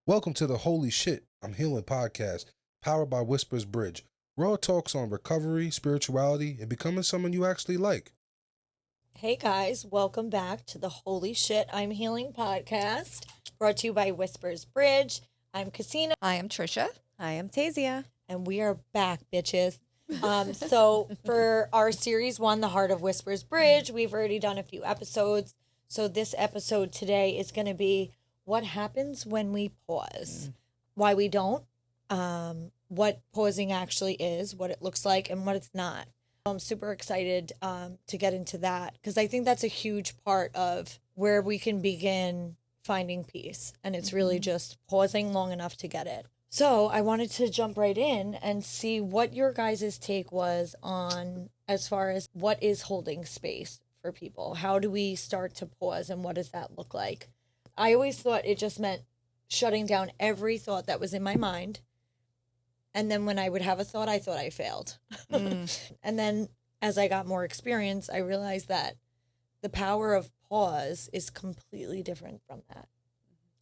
Welcome to the Holy Shit, I'm Healing podcast, powered by Whispers Bridge. Raw talks on recovery, spirituality, and becoming someone you actually like. Hey guys, welcome back to the Holy Shit, I'm Healing podcast, brought to you by Whispers Bridge. I'm Casina. Hi, I'm Trisha. Hi, I'm Tasia. And we are back, bitches. So for our series one, The Heart of Whispers Bridge, we've already done a few episodes. So this episode today is going to be what happens when we pause, why we don't, what pausing actually is, what it looks like, and what it's not. I'm super excited to get into that because I think that's a huge part of where we can begin finding peace. And it's really just pausing long enough to get it. So I wanted to jump right in and see what your guys' take was on as far as what is holding space for people. How do we start to pause and what does that look like? I always thought it just meant shutting down every thought that was in my mind. And then when I would have a thought, I thought I failed. And then as I got more experience, I realized that the power of pause is completely different from that.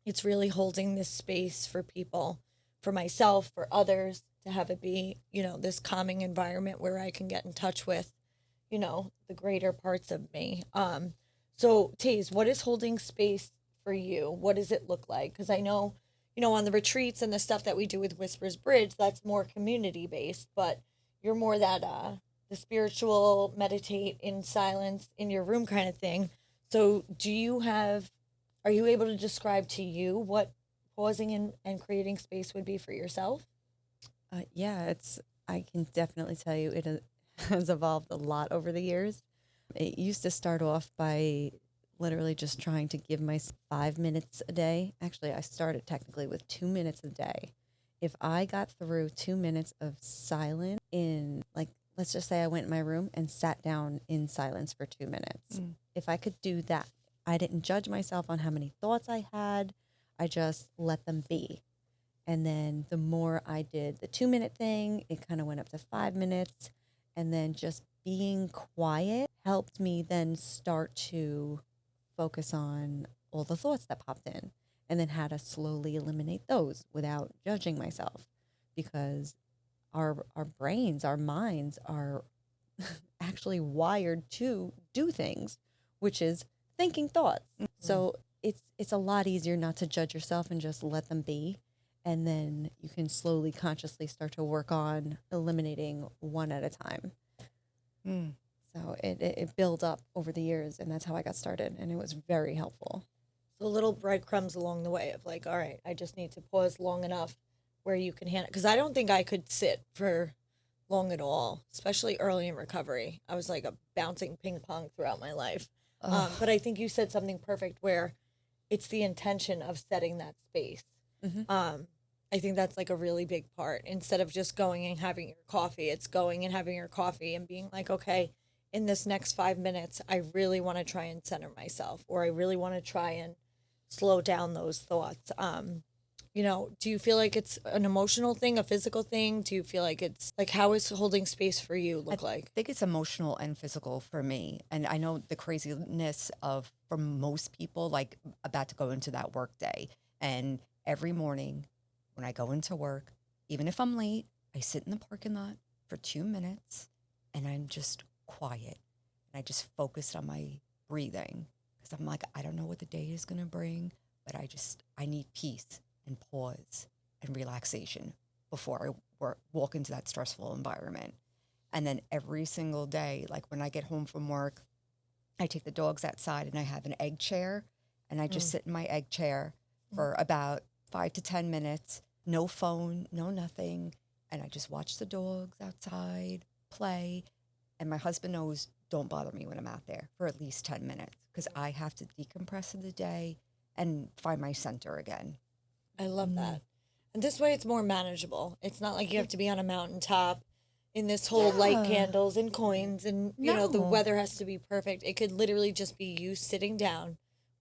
It's really holding this space for people, for myself, for others, to have it be, this calming environment where I can get in touch with, the greater parts of me. So Taze, what is holding space for you? What does it look like? Because I know, on the retreats and the stuff that we do with Whispers Bridge, that's more community based, but you're more that the spiritual, meditate in silence in your room kind of thing. So are you able to describe to you what pausing and creating space would be for yourself? I can definitely tell you it has evolved a lot over the years. It used to start off by literally just trying to give myself 5 minutes a day. Actually, I started technically with 2 minutes a day. If I got through 2 minutes of silence let's just say I went in my room and sat down in silence for 2 minutes. If I could do that, I didn't judge myself on how many thoughts I had. I just let them be. And then the more I did the 2 minute thing, it kind of went up to 5 minutes. And then just being quiet helped me then start to focus on all the thoughts that popped in and then how to slowly eliminate those without judging myself, because our brains, our minds are actually wired to do things, which is thinking thoughts. So it's a lot easier not to judge yourself and just let them be. And then you can slowly, consciously start to work on eliminating one at a time. So it built up over the years, and that's how I got started, and it was very helpful. So little breadcrumbs along the way of like, all right, I just need to pause long enough where you can handle, because I don't think I could sit for long at all, especially early in recovery. I was like a bouncing ping pong throughout my life. But I think you said something perfect where it's the intention of setting that space. I think that's like a really big part. Instead of just going and having your coffee, it's going and having your coffee and being like, okay, in this next 5 minutes, I really want to try and center myself, or I really want to try and slow down those thoughts. Do you feel like it's an emotional thing, a physical thing? Do you feel like it's like, how is holding space for you look like? I think it's emotional and physical for me. And I know the craziness of, for most people, like about to go into that work day. And every morning when I go into work, even if I'm late, I sit in the parking lot for 2 minutes and I'm just quiet. And I just focus on my breathing because I'm like, I don't know what the day is going to bring, but I need peace and pause and relaxation before I walk into that stressful environment. And then every single day, like when I get home from work, I take the dogs outside and I have an egg chair and I just sit in my egg chair for about 5 to 10 minutes, no phone, no nothing. And I just watch the dogs outside play. And my husband knows, don't bother me when I'm out there for at least 10 minutes because I have to decompress in the day and find my center again. I love that. And this way it's more manageable. It's not like you have to be on a mountaintop in this whole light candles and coins and, the weather has to be perfect. It could literally just be you sitting down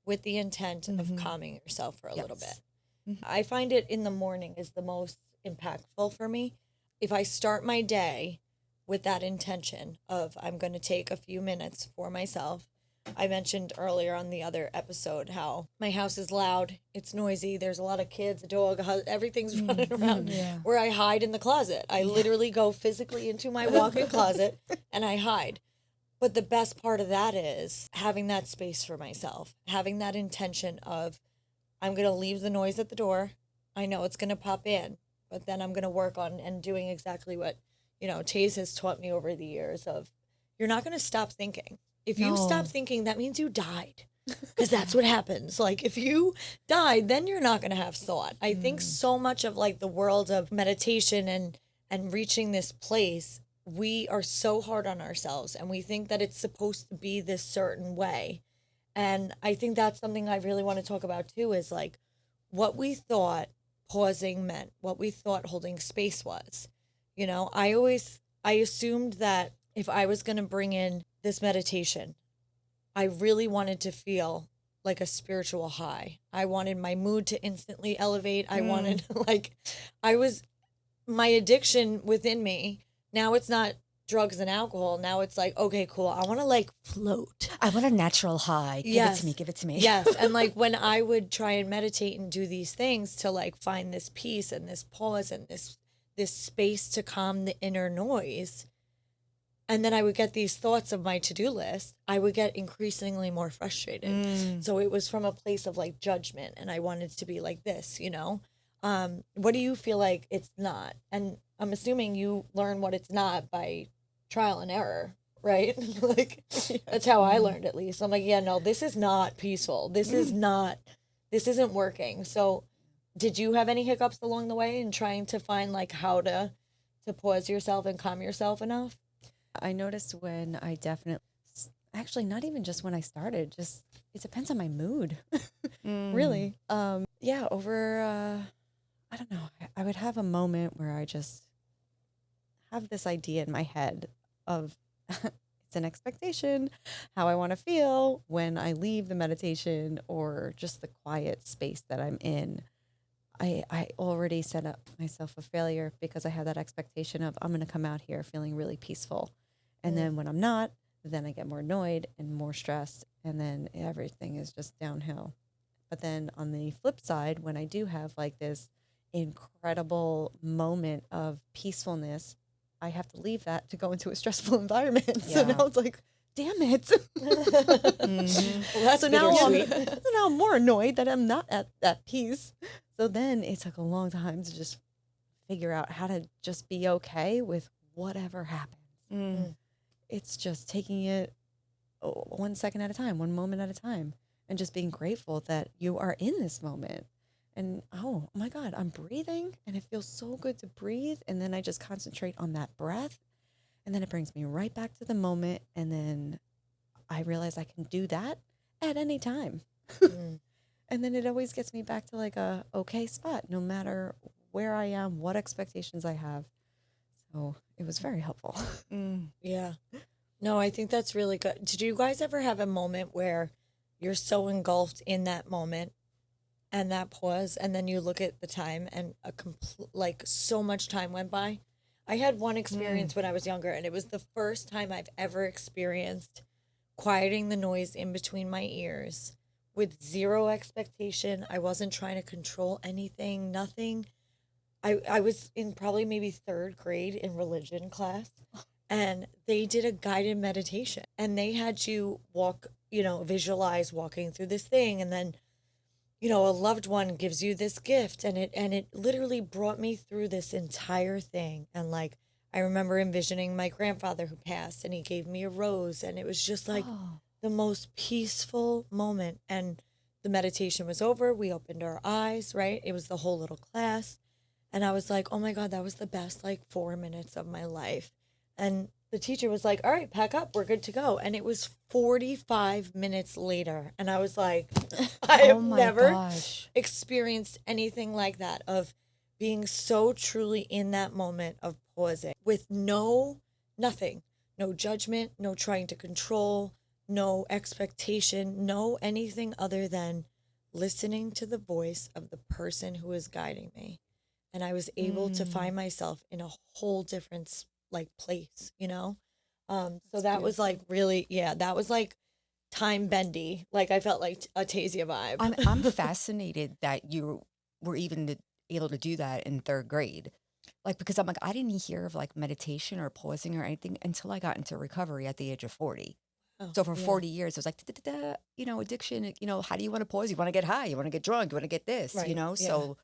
with the intent of calming yourself for a little bit. I find it in the morning is the most impactful for me. If I start my day with that intention of I'm going to take a few minutes for myself, I mentioned earlier on the other episode how my house is loud, it's noisy, there's a lot of kids, a dog, everything's running around. Yeah. Where I hide in the closet. I literally go physically into my walk-in closet and I hide. But the best part of that is having that space for myself, having that intention of I'm going to leave the noise at the door. I know it's going to pop in, but then I'm going to work on and doing exactly what, Taze has taught me over the years of you're not going to stop thinking. If you stop No. thinking, that means you died. Because that's what happens. Like if you died, then you're not going to have thought. I think so much of like the world of meditation and reaching this place, we are so hard on ourselves and we think that it's supposed to be this certain way. And I think that's something I really want to talk about too is like what we thought pausing meant, what we thought holding space was. I assumed that if I was going to bring in this meditation, I really wanted to feel like a spiritual high. I wanted my mood to instantly elevate. I wanted my addiction within me. Now it's not drugs and alcohol. Now it's like, okay, cool. I want to like float. I want a natural high. Give it to me. Give it to me. Yes. And like when I would try and meditate and do these things to like find this peace and this pause and this space to calm the inner noise, and then I would get these thoughts of my to-do list, I would get increasingly more frustrated. So it was from a place of like judgment and I wanted to be like this, what do you feel like it's not? And I'm assuming you learn what it's not by trial and error, right? Like that's how I learned at least. I'm like, yeah, no, this is not peaceful. This isn't working. So did you have any hiccups along the way in trying to find like how to pause yourself and calm yourself enough? I noticed when I actually not even just when I started, just it depends on my mood. Really. Yeah, over I don't know. I would have a moment where I just have this idea in my head of it's an expectation, how I want to feel when I leave the meditation or just the quiet space that I'm in. I already set up myself a failure because I had that expectation of I'm going to come out here feeling really peaceful. And then when I'm not, then I get more annoyed and more stressed. And then everything is just downhill. But then on the flip side, when I do have like this incredible moment of peacefulness, I have to leave that to go into a stressful environment. So now it's like, damn it. Well, that's so now I'm more annoyed that I'm not at that peace. So then it took a long time to just figure out how to just be okay with whatever happens. It's just taking it 1 second at a time, 1 moment at a time, and just being grateful that you are in this moment. And oh my God, I'm breathing and it feels so good to breathe. And then I just concentrate on that breath. And then it brings me right back to the moment. And then I realize I can do that at any time. And then it always gets me back to like a okay spot, no matter where I am, what expectations I have. So it was very helpful. Yeah. No, I think that's really good. Did you guys ever have a moment where you're so engulfed in that moment and that pause, and then you look at the time and like so much time went by? I had one experience when I was younger, and it was the first time I've ever experienced quieting the noise in between my ears with zero expectation. I wasn't trying to control anything, nothing. I was in probably maybe 3rd grade in religion class, and they did a guided meditation, and they had you walk, visualize walking through this thing, and then, a loved one gives you this gift, and it literally brought me through this entire thing. And like, I remember envisioning my grandfather who passed, and he gave me a rose, and it was just like the most peaceful moment. And the meditation was over. We opened our eyes, right? It was the whole little class. And I was like, oh my God, that was the best like 4 minutes of my life. And the teacher was like, all right, pack up. We're good to go. And it was 45 minutes later. And I was like, I have never experienced anything like that, of being so truly in that moment of pausing with nothing, no judgment, no trying to control, no expectation, no anything other than listening to the voice of the person who is guiding me. And I was able to find myself in a whole different like place, So that was like really, that was like time bendy. Like I felt like a Tasia vibe. I'm fascinated that you were even able to do that in third grade. Like, because I'm like, I didn't hear of like meditation or pausing or anything until I got into recovery at the age of 40. Oh, So for yeah. 40 years, it was like, you know, addiction, you know, how do you want to pause? You want to get high? You want to get drunk? You want to get this, you Right, know? yeah. So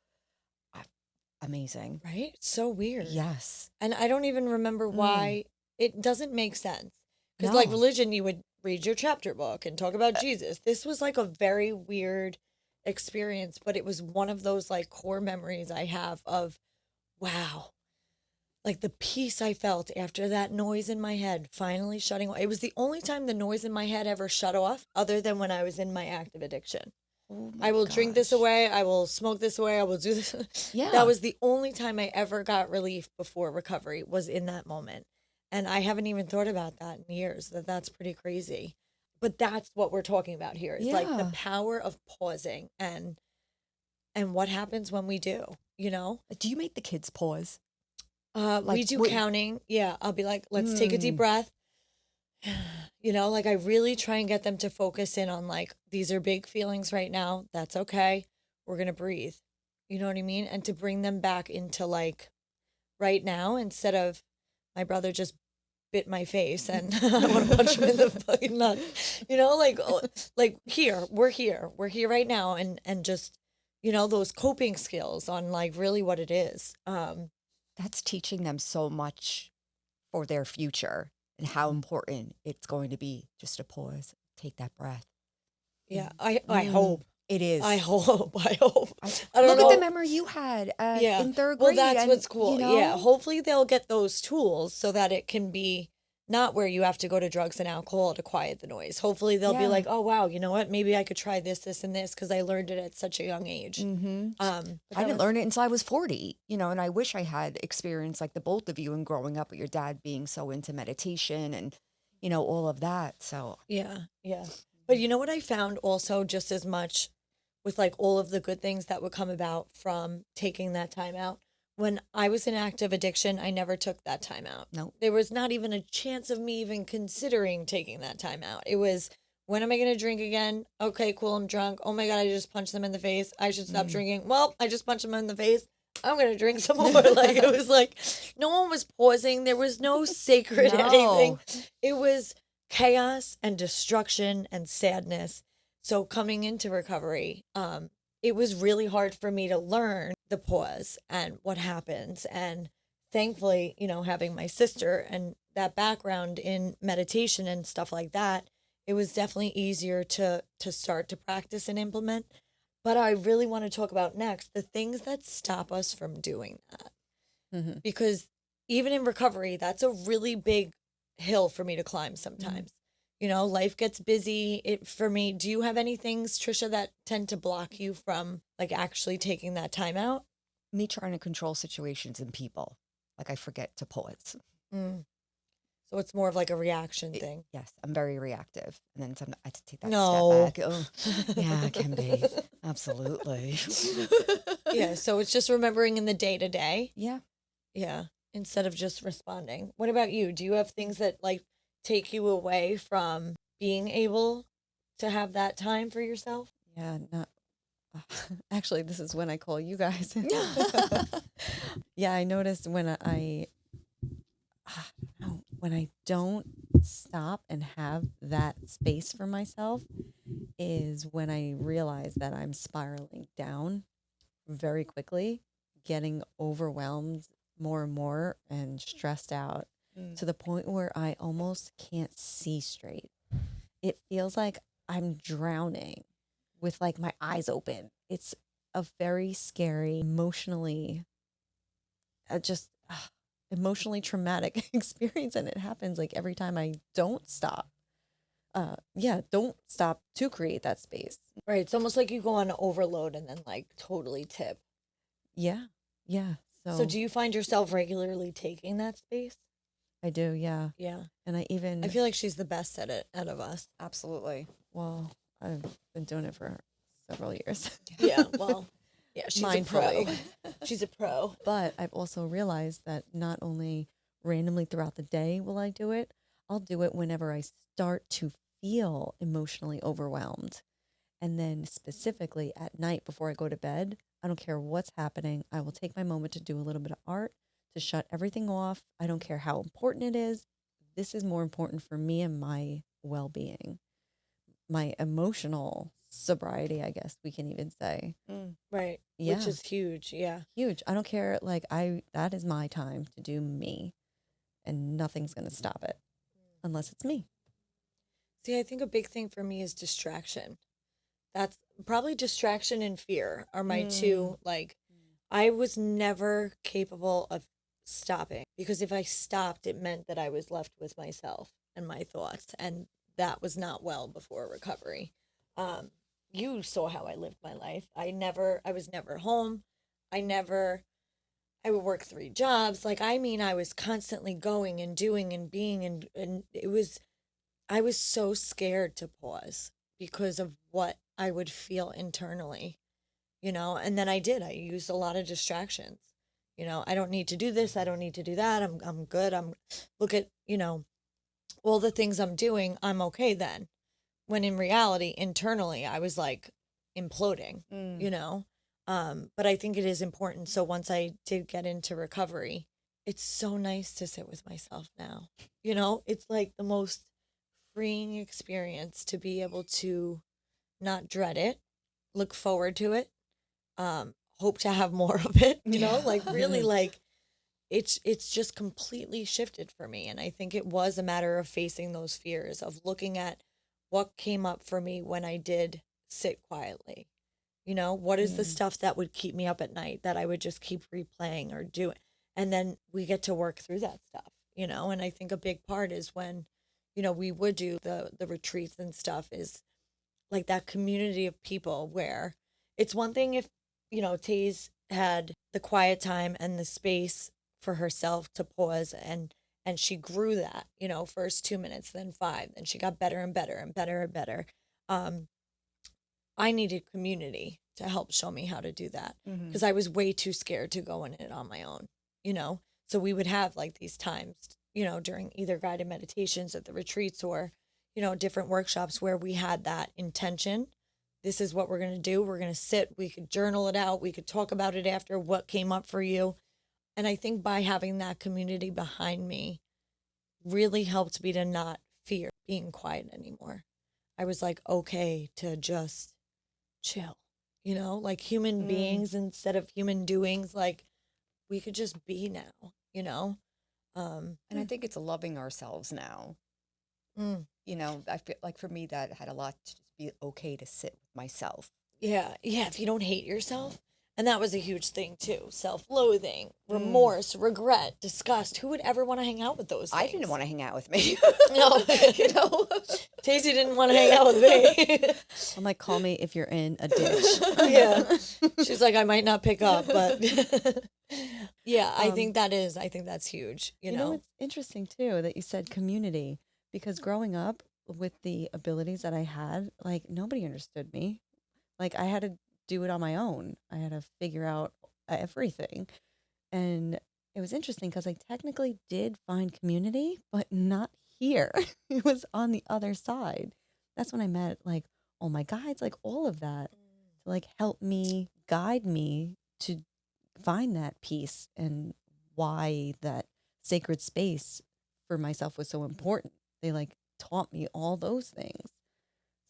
amazing. Right? So weird. Yes. And I don't even remember why it doesn't make sense. Because, like No. religion, you would read your chapter book and talk about Jesus. This was like a very weird experience, but it was one of those like core memories I have of, wow, like the peace I felt after that noise in my head finally shutting off. It was the only time the noise in my head ever shut off, other than when I was in my active addiction. Oh I will drink this gosh. away. I will smoke this away. I will do this. Yeah. That was the only time I ever got relief before recovery, was in that moment. And I haven't even thought about that in years. That's pretty crazy. But that's what we're talking about here. It's like the Yeah. power of pausing and what happens when we do, you know? Do you make the kids pause? We Like, do what- counting. Yeah. I'll be like, let's take a deep breath. You know, like I really try and get them to focus in on like, these are big feelings right now. That's okay. We're going to breathe. You know what I mean? And to bring them back into like right now, instead of my brother just bit my face and I want to punch him in the fucking nuts. You know, like here, we're here right now. And just, you know, those coping skills on like really what it is. That's teaching them so much for their future and how important it's going to be just to pause, take that breath. Yeah. I hope. It is. I hope. I hope. I don't Look know. at the memory you had in third Well, grade. that's and, what's cool. you know, Yeah. Hopefully they'll get those tools so that it can be not where you have to go to drugs and alcohol to quiet the noise. Hopefully they'll be Yeah. like, oh, wow, you know what? Maybe I could try this and this because I learned it at such a young age. Mm-hmm. But I that didn't was- learn it until I was 40, you know, and I wish I had experience like the both of you and growing up with your dad being so into meditation and, you know, all of that. So, Yeah. Yeah. But you know what I found also just as much with like all of the good things that would come about from taking that time out? When I was in active addiction, I never took that time out. no. There was not even a chance of me even considering taking that time out. It was, when am I going to drink again? Okay, cool, I'm drunk. Oh my God, I just punched them in the face. I should stop drinking. Well, I just punched them in the face. I'm going to drink some more. Like, it was like, no one was pausing. There was no sacred No. anything. It was chaos and destruction and sadness. So coming into recovery, it was really hard for me to learn the pause and what happens. And thankfully, you know, having my sister and that background in meditation and stuff like that, it was definitely easier to start to practice and implement. But I really want to talk about next the things that stop us from doing that. Mm-hmm. Because even in recovery, that's a really big hill for me to climb sometimes. You know, life gets busy. For me, do you have any things, Trisha, that tend to block you from like actually taking that time out? Me trying to control situations and people. Like I forget to pause. Mm. So it's more of like a reaction thing. Yes, I'm very reactive. And then I have to take that No. step back. Oh, yeah, it can be. Absolutely. Yeah. So it's just remembering in the day to day. Yeah. Yeah. Instead of just responding. What about you? Do you have things that like take you away from being able to have that time for yourself? Yeah, not actually. This is when I call you guys. Yeah, I noticed when when I don't stop and have that space for myself is when I realize that I'm spiraling down very quickly, getting overwhelmed more and more and stressed out to the point where I almost can't see straight. It feels like I'm drowning with like my eyes open. It's a very scary, emotionally, emotionally traumatic experience, and it happens like every time I don't stop. Don't stop to create that space. Right. It's almost like you go on overload and then like totally tip. Yeah, yeah. So do you find yourself regularly taking that space? I do, yeah. Yeah. And I feel like she's the best at it out of us. Absolutely. well, I've been doing it for several years. Yeah. Well, yeah, she's a pro. Mindfully. She's a pro. But I've also realized that not only randomly throughout the day will I do it, I'll do it whenever I start to feel emotionally overwhelmed. And then specifically at night before I go to bed, I don't care what's happening. I will take my moment to do a little bit of art, to shut everything off. I don't care how important it is. This is more important for me and my well-being, my emotional sobriety, I guess we can even say. Right. Yeah. Which is huge. Yeah. Huge. I don't care. Like that is my time to do me, and nothing's going to stop it unless it's me. See, I think a big thing for me is distraction. That's probably distraction and fear are my two. Like, I was never capable of stopping, because if I stopped, it meant that I was left with myself and my thoughts. And that was not well before recovery. You saw how I lived my life. I was never home. I would work 3 jobs. Like, I mean, I was constantly going and doing and being, and I was so scared to pause because of what I would feel internally, and then I used a lot of distractions. I don't need to do this. I don't need to do that. I'm good. Look at, all the things I'm doing. I'm okay then. When in reality, internally, I was like imploding, But I think it is important. So once I did get into recovery, it's so nice to sit with myself now. It's like the most freeing experience to be able to not dread it, look forward to it, hope to have more of it, like really like it's just completely shifted for me. And I think it was a matter of facing those fears, of looking at what came up for me when I did sit quietly. What is the stuff that would keep me up at night that I would just keep replaying or doing? And then we get to work through that stuff, and I think a big part is when, we would do the retreats and stuff, is like that community of people where it's one thing if, Taze had the quiet time and the space for herself to pause, and she grew that, first 2 minutes, then 5, then she got better and better and better and better. I needed community to help show me how to do that, because I was way too scared to go in it on my own, So we would have like these times, during either guided meditations at the retreats or, different workshops where we had that intention. This is what we're going to do. We're going to sit. We could journal it out. We could talk about it after, what came up for you. And I think by having that community behind me really helped me to not fear being quiet anymore. I was like, okay to just chill, like human beings instead of human doings. Like, we could just be now, And I think it's loving ourselves now. I feel like for me that had a lot to just be okay to sit with myself. Yeah. If you don't hate yourself. And that was a huge thing too. Self-loathing, remorse, regret, disgust. Who would ever want to hang out with those things? I didn't want to hang out with me. No. Tazy didn't want to hang out with me. I'm like, call me if you're in a ditch. Yeah. She's like, I might not pick up, but yeah, I think that's huge. You know, it's interesting too that you said community, because growing up with the abilities that I had, like nobody understood me. Like I had to do it on my own. I had to figure out everything. And it was interesting because I technically did find community, but not here. It was on the other side. That's when I met like all my guides, like all of that to like help me, guide me to find that peace and why that sacred space for myself was so important. They like taught me all those things.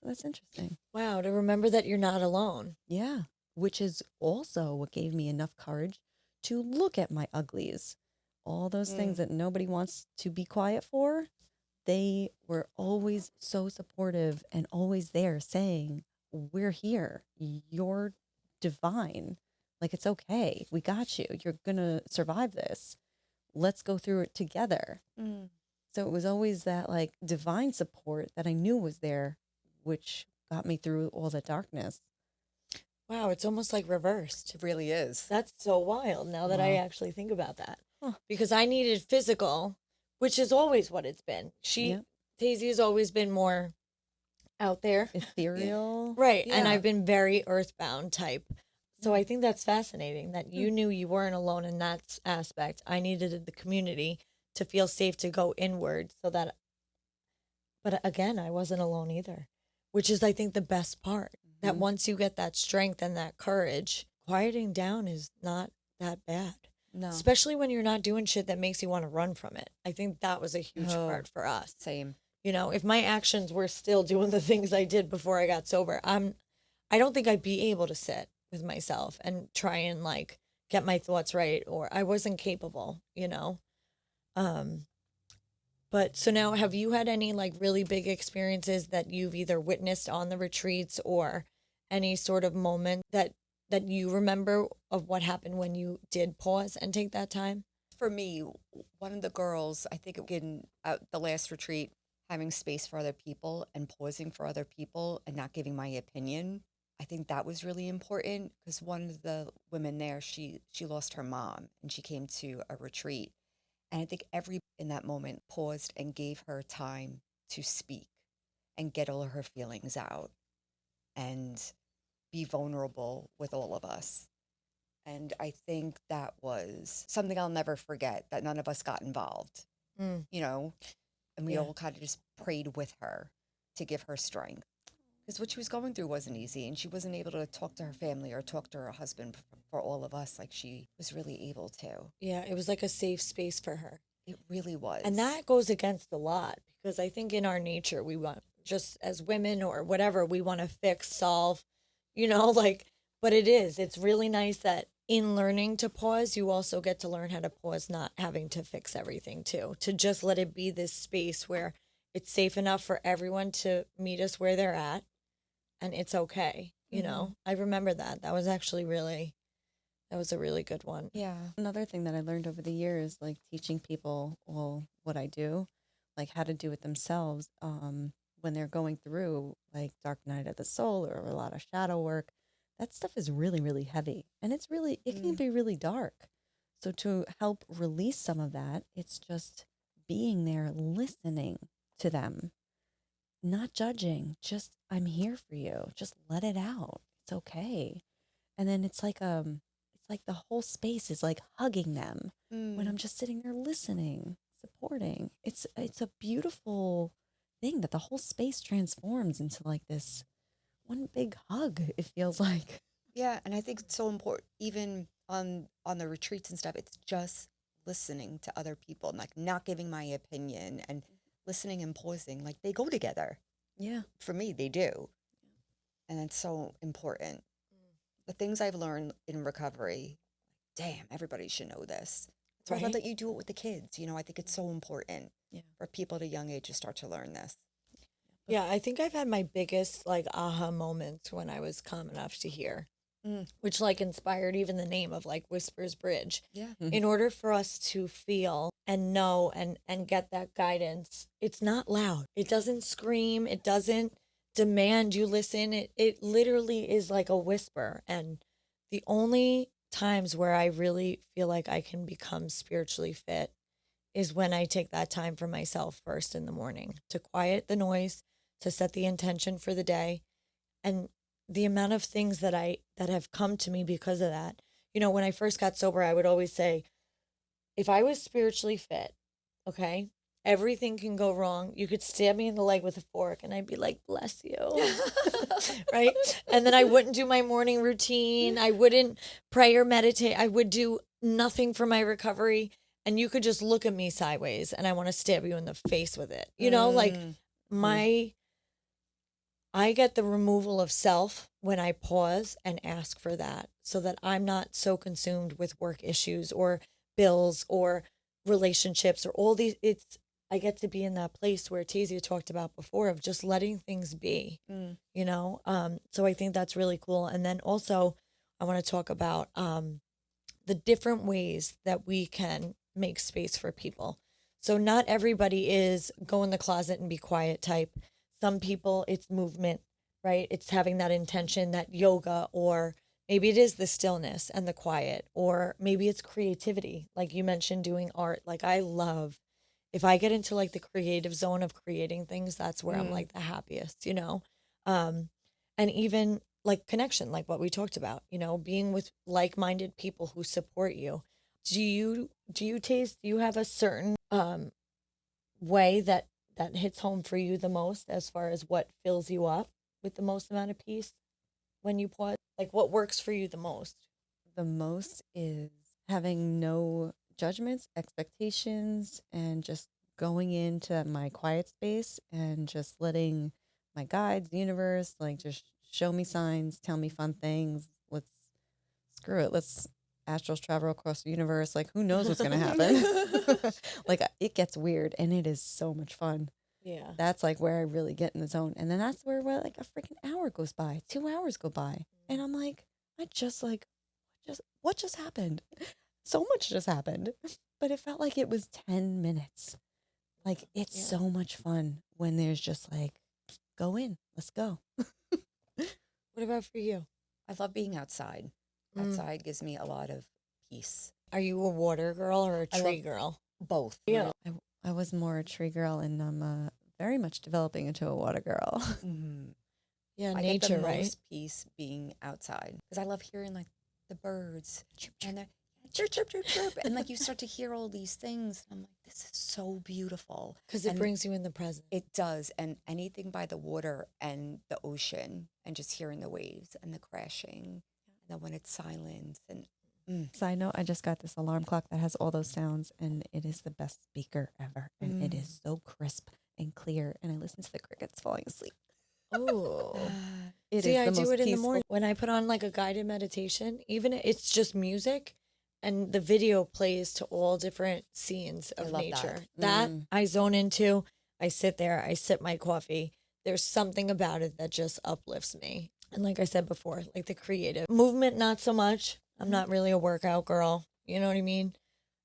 So that's interesting. wow, to remember that you're not alone. Yeah. Which is also what gave me enough courage to look at my uglies. All those things that nobody wants to be quiet for, they were always so supportive and always there saying, we're here. You're divine. Like, it's okay. We got you. You're going to survive this. Let's go through it together. So it was always that like divine support that I knew was there, which got me through all the darkness. Wow, it's almost like reversed. It really is. That's so wild now that I Wow. actually think about that. Huh. Because I needed physical, which is always what it's been. Yep. Tazy has always been more out there. Ethereal. Right. And Yeah. I've been very earthbound type. So I think that's fascinating that you knew you weren't alone in that aspect. I needed the community to feel safe to go inward so that But again, I wasn't alone either, which is, I think, the best part. That once you get that strength and that courage, quieting down is not that bad. No. Especially when you're not doing shit that makes you want to run from it. I think that was a huge part for us. Same. You know, if my actions were still doing the things I did before I got sober, I don't think I'd be able to sit with myself and try and like get my thoughts right, or I wasn't capable, you know. But so now, have you had any like really big experiences that you've either witnessed on the retreats, or any sort of moment that you remember of what happened when you did pause and take that time? For me, one of the girls, I think in the last retreat, having space for other people and pausing for other people and not giving my opinion, I think that was really important, because one of the women there, she lost her mom and she came to a retreat. And I think every in that moment paused and gave her time to speak and get all of her feelings out and be vulnerable with all of us. And I think that was something I'll never forget, that none of us got involved, you know, and we all kind of just prayed with her to give her strength. Because what she was going through wasn't easy, and she wasn't able to talk to her family or talk to her husband for all of us like she was really able to. Yeah, it was like a safe space for her. It really was. And that goes against a lot, because I think in our nature, we want, just as women or whatever, we want to fix, solve, you know, like, but it's really nice that in learning to pause, you also get to learn how to pause, not having to fix everything too, to just let it be this space where it's safe enough for everyone to meet us where they're at, and it's okay. You know, I remember that. That was actually that was a really good one. Yeah. Another thing that I learned over the years, like teaching people, well, what I do, like how to do it themselves, when they're going through like dark night of the soul or a lot of shadow work. That stuff is really, really heavy, and it can be really dark. So to help release some of that, it's just being there, listening to them, not judging, just I'm here for you. Just let it out. It's okay. And then it's like the whole space is like hugging them when I'm just sitting there listening, supporting. It's a beautiful thing that the whole space transforms into like this one big hug, it feels like. Yeah, and I think it's so important, even on the retreats and stuff. It's just listening to other people, like not giving my opinion, and listening and pausing. Like they go together. Yeah. For me, they do, and it's so important. The things I've learned in recovery, damn, everybody should know this. So I love Right. that you do it with the kids. You know, I think it's so important Yeah. for people at a young age to start to learn this. Yeah, I think I've had my biggest like aha moments when I was calm enough to hear, which like inspired even the name of like Whispers Bridge. Yeah. In order for us to feel and know and get that guidance, it's not loud. It doesn't scream. It doesn't demand you listen. It literally is like a whisper. And the only times where I really feel like I can become spiritually fit is when I take that time for myself first in the morning to quiet the noise, to set the intention for the day. And the amount of things that have come to me because of that. You know, when I first got sober, I would always say, if I was spiritually fit, okay, everything can go wrong. You could stab me in the leg with a fork and I'd be like, bless you. Right? And then I wouldn't do my morning routine. I wouldn't pray or meditate. I would do nothing for my recovery. And you could just look at me sideways and I want to stab you in the face with it. You know, like I get the removal of self when I pause and ask for that, so that I'm not so consumed with work issues or bills or relationships or all these. I get to be in that place where Tazia talked about before, of just letting things be, you know? So I think that's really cool. And then also I want to talk about the different ways that we can make space for people. So not everybody is go in the closet and be quiet type. Some people, it's movement, right? It's having that intention, that yoga, or maybe it is the stillness and the quiet, or maybe it's creativity. Like you mentioned, doing art. Like I love, if I get into like the creative zone of creating things, that's where I'm like the happiest, you know? And even like connection, like what we talked about, you know, being with like-minded people who support you. Do you have a certain way that that hits home for you the most as far as what fills you up with the most amount of peace when you pause? Like, what works for you the most? The most is having no judgments, expectations, and just going into my quiet space and just letting my guides, the universe, like just show me signs, tell me fun things. Let's screw it. Let's astral travel across the universe. Like, who knows what's going to happen? Like, it gets weird and it is so much fun. Yeah. That's like where I really get in the zone. And then that's where like a freaking hour goes by, 2 hours go by. And I'm like, what just happened? So much just happened. But it felt like it was 10 minutes. Like, it's so much fun when there's just like, go in, let's go. What about for you? I love being outside. Outside gives me a lot of peace. Are you a water girl or a tree girl? Both. Yeah. I was more a tree girl, and I'm very much developing into a water girl. Yeah, I nature, get the right? most peace being outside because I love hearing like the birds and they're chirp, chirp, chirp, chirp. And like you start to hear all these things. And I'm like, this is so beautiful. Because it And brings you in the present. it does. And anything by the water and the ocean and just hearing the waves and the crashing. And then when it's silent and Side note, I just got this alarm clock that has all those sounds, and it is the best speaker ever. And it is so crisp and clear, and I listen to the crickets falling asleep. Oh. It See, is I the do most it in the peaceful- morning when I put on like a guided meditation. Even if it's just music, and the video plays to all different scenes of love nature. that. That I zone into. I sit there. I sip my coffee. There's something about it that just uplifts me. And like I said before, like the creative movement, not so much. I'm not really a workout girl. You know what I mean?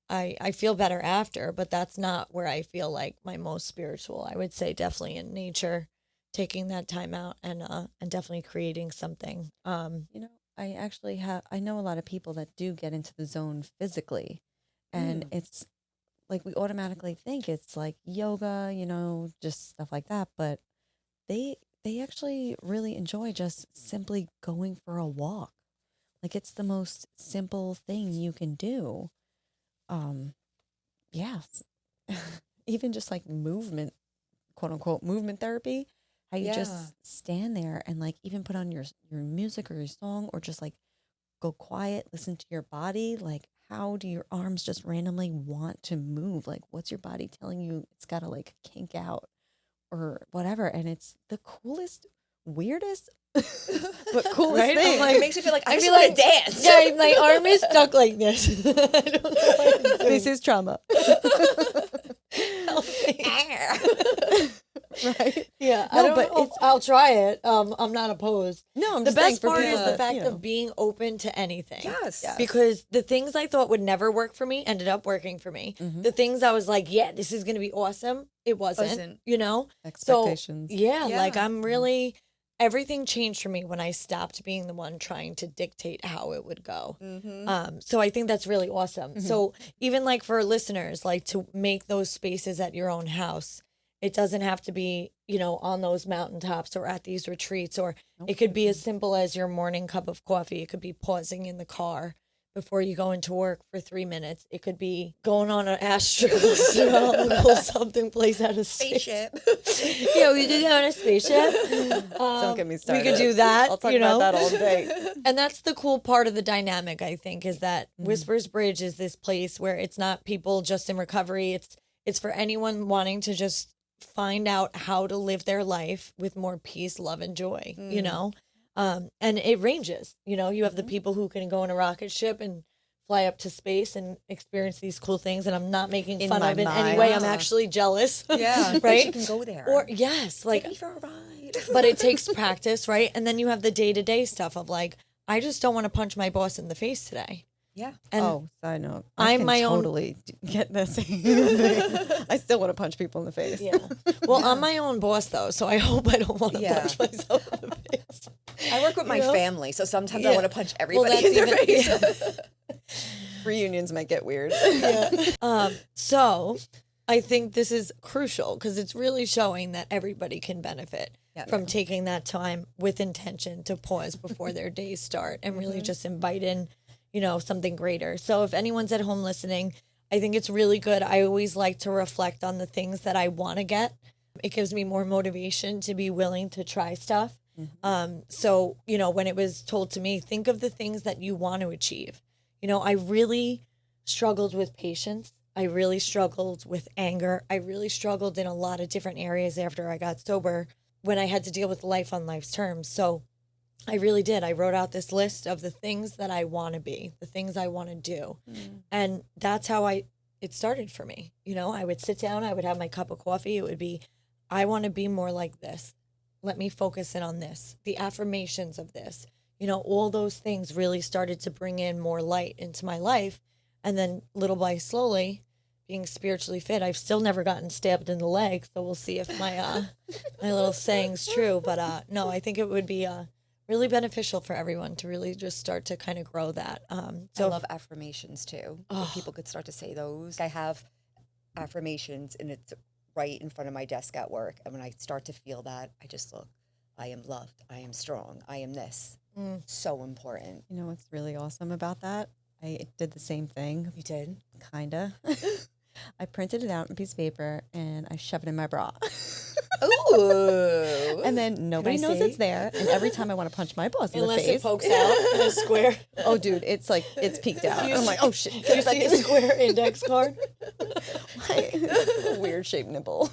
I feel better after, but that's not where I feel like my most spiritual. I would say definitely in nature, taking that time out and definitely creating something. You know, I know a lot of people that do get into the zone physically, and it's like we automatically think it's like yoga, you know, just stuff like that, but they actually really enjoy just simply going for a walk. Like, it's the most simple thing you can do. Yes. Even just like movement, quote unquote, movement therapy, how you just stand there and like even put on your music or your song, or just like go quiet, listen to your body. Like, how do your arms just randomly want to move? Like, what's your body telling you it's got to like kink out or whatever? And it's the coolest, weirdest, but coolest Right? thing. I'm like, it makes me feel like I I just feel want like to dance. Yeah, my arm is stuck like this. I don't know what I'm doing. This is trauma. Help me. Right? Yeah, No, I don't but know. I'll try it. I'm not opposed. No, I'm The just saying best for part is people the that, fact you know. of being open to anything. Yes. Because the things I thought would never work for me ended up working for me. The things I was like, yeah, this is going to be awesome. It wasn't. You know? Expectations. So, yeah, like Yeah. I'm really, everything changed for me when I stopped being the one trying to dictate how it would go. So I think that's really awesome. So even like for listeners, like to make those spaces at your own house, it doesn't have to be, you know, on those mountaintops or at these retreats, or it could be as simple as your morning cup of coffee. It could be pausing in the car before you go into work for 3 minutes. It could be going on an astronomical something place out of Spaceship. Yeah, we did that on a spaceship. Don't get me started. We could do that. I'll talk you know? about that all day. And that's the cool part of the dynamic, I think, is that Whispers Bridge is this place where it's not people just in recovery. It's for anyone wanting to just find out how to live their life with more peace, love, and joy, you know? And it ranges, you know, you have the people who can go in a rocket ship and fly up to space and experience these cool things. And I'm not making In fun my of it in any mind. way. I'm actually jealous. Yeah. Right? You can go there. Or yes, like, take me for a ride. but it takes practice, right? And then you have the day-to-day stuff of like, I just don't want to punch my boss in the face today. Yeah. And Side note. I'm can my own- totally get the same thing. I still want to punch people in the face. yeah. Well, I'm my own boss though, so I hope I don't want to Yeah. punch myself in the face. I work with my know? family, so sometimes I Yeah. want to punch everybody that's in their even- face. Reunions might get weird. So I think this is crucial because it's really showing that everybody can benefit from taking that time with intention to pause before their days start and really just invite in, you know, something greater. So if anyone's at home listening, I think it's really good. I always like to reflect on the things that I want to get It gives me more motivation to be willing to try stuff. So, you know, when it was told to me, think of the things that you want to achieve. You know, I really struggled with patience. I really struggled with anger. I really struggled in a lot of different areas after I got sober when I had to deal with life on life's terms. So I really did. I wrote out this list of the things that I want to be, the things I want to do. And that's how it started for me. You know, I would sit down, I would have my cup of coffee. It would be, I want to be more like this. Let me focus in on this. The affirmations of this, you know, all those things really started to bring in more light into my life. And then little by slowly, being spiritually fit, I've still never gotten stabbed in the leg. So we'll see if my my little saying's true. But no, I think it would be really beneficial for everyone to really just start to kind of grow that. I love affirmations too. If people could start to say those. I have affirmations and it's right in front of my desk at work. And when I start to feel that, I just look, I am loved. I am strong. I am this. So important. You know what's really awesome about that? I did the same thing. You did? Kinda. I printed it out on a piece of paper and I shoved it in my bra. Ooh. And then nobody knows it's there. And every time I want to punch my boss in Unless the face. it pokes out in a square. Oh, dude, it's like, it's peeked out. I'm like, oh, shit. Do you see a square index card? Weird shaped nipple.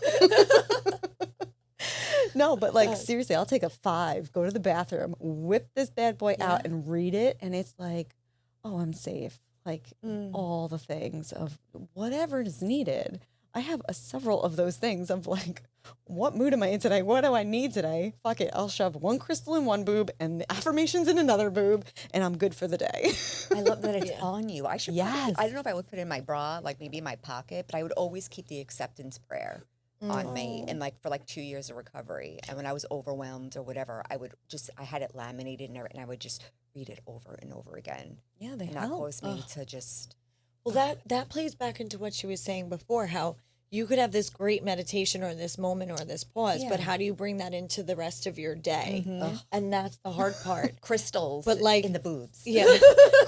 No, but like, seriously, I'll take a 5, go to the bathroom, whip this bad boy out and read it. And it's like, oh, I'm safe. Like all the things of whatever is needed. I have several of those things of like, what mood am I in today? What do I need today? Fuck it. I'll shove one crystal in one boob and the affirmations in another boob and I'm good for the day. I love that it's on you. I should Yes. I don't know if I would put it in my bra, like maybe in my pocket, but I would always keep the acceptance prayer on me and like for like 2 years of recovery. And when I was overwhelmed or whatever, I had it laminated and I would just read it over and over again. Yeah, they And that help. caused me to just Well, that plays back into what she was saying before, how you could have this great meditation or this moment or this pause, but how do you bring that into the rest of your day? And that's the hard part. crystals But like in the boobs. Yeah.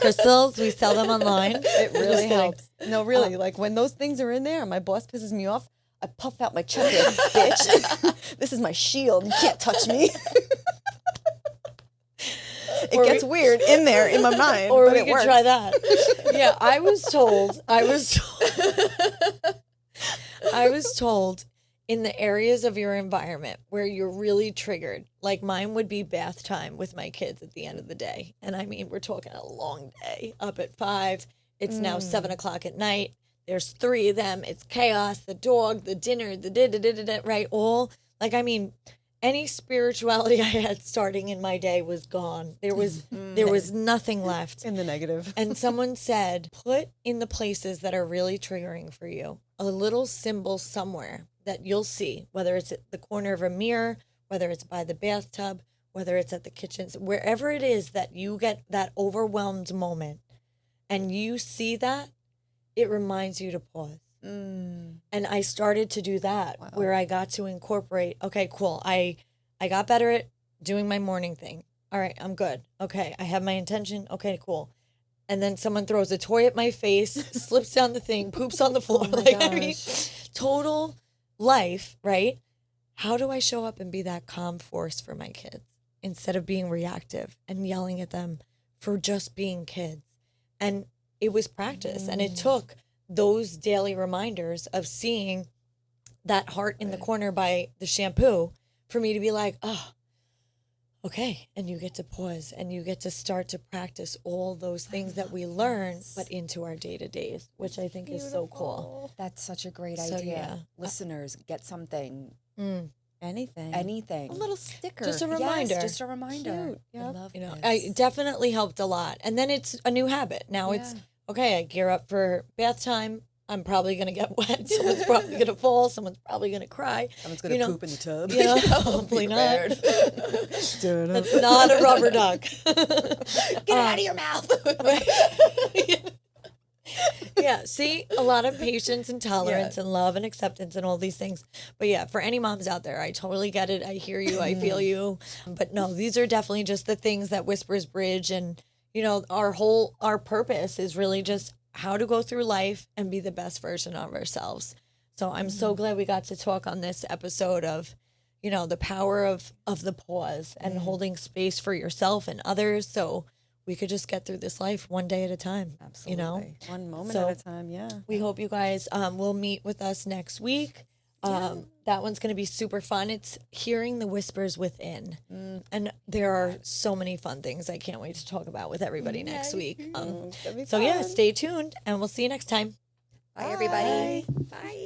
Crystals, we sell them online. It really helps. No, really. Like when those things are in there and my boss pisses me off, I puff out my chest like, bitch. This is my shield. You can't touch me. It gets weird in there in my mind. Or but we it could works. try that. Yeah, I was told in the areas of your environment where you're really triggered, like mine would be bath time with my kids at the end of the day. And I mean, we're talking a long day, up at 5. It's now 7 o'clock at night. There's 3 of them. It's chaos, the dog, the dinner, the da-da-da-da-da, right? All, like, I mean, any spirituality I had starting in my day was gone. There was nothing left. In the negative. And someone said, put in the places that are really triggering for you a little symbol somewhere that you'll see, whether it's at the corner of a mirror, whether it's by the bathtub, whether it's at the kitchen, wherever it is that you get that overwhelmed moment and you see that, it reminds you to pause. And I started to do that where I got to incorporate, okay, cool. I got better at doing my morning thing. All right, I'm good. Okay, I have my intention. Okay, cool. And then someone throws a toy at my face, slips down the thing, poops on the floor. I mean, total life, right? How do I show up and be that calm force for my kids instead of being reactive and yelling at them for just being kids? And it was practice, and it took those daily reminders of seeing that heart in the corner by the shampoo for me to be like, oh, okay. And you get to pause and you get to start to practice all those things that we learn, but into our day-to-days, which I think is so cool. That's such a great So, idea. yeah. Listeners, get something. Anything. Anything. A little sticker. Just a reminder. Yes, just a reminder. Cute. I Yep. love You know, this. I definitely helped a lot. And then it's a new habit. Now it's, okay, I gear up for bath time. I'm probably going to get wet. Someone's probably going to fall. Someone's probably going to cry. Someone's going to poop in the tub. You know, hopefully not. That's That's not a rubber duck. Get it out of your mouth. Yeah, see, a lot of patience and tolerance and love and acceptance and all these things. But yeah, for any moms out there, I totally get it. I hear you. I feel you. But no, these are definitely just the things that Whispers Bridge, and you know, our purpose is really just how to go through life and be the best version of ourselves. So I'm so glad we got to talk on this episode of, you know, the power of the pause and holding space for yourself and others. So we could just get through this life one day at a time. Absolutely. You know, One moment So- at a time. Yeah. we hope you guys will meet with us next week. That one's going to be super fun. It's hearing the whispers within. And there are so many fun things I can't wait to talk about with everybody next week. So yeah, stay tuned and we'll see you next time. Bye, everybody. Bye.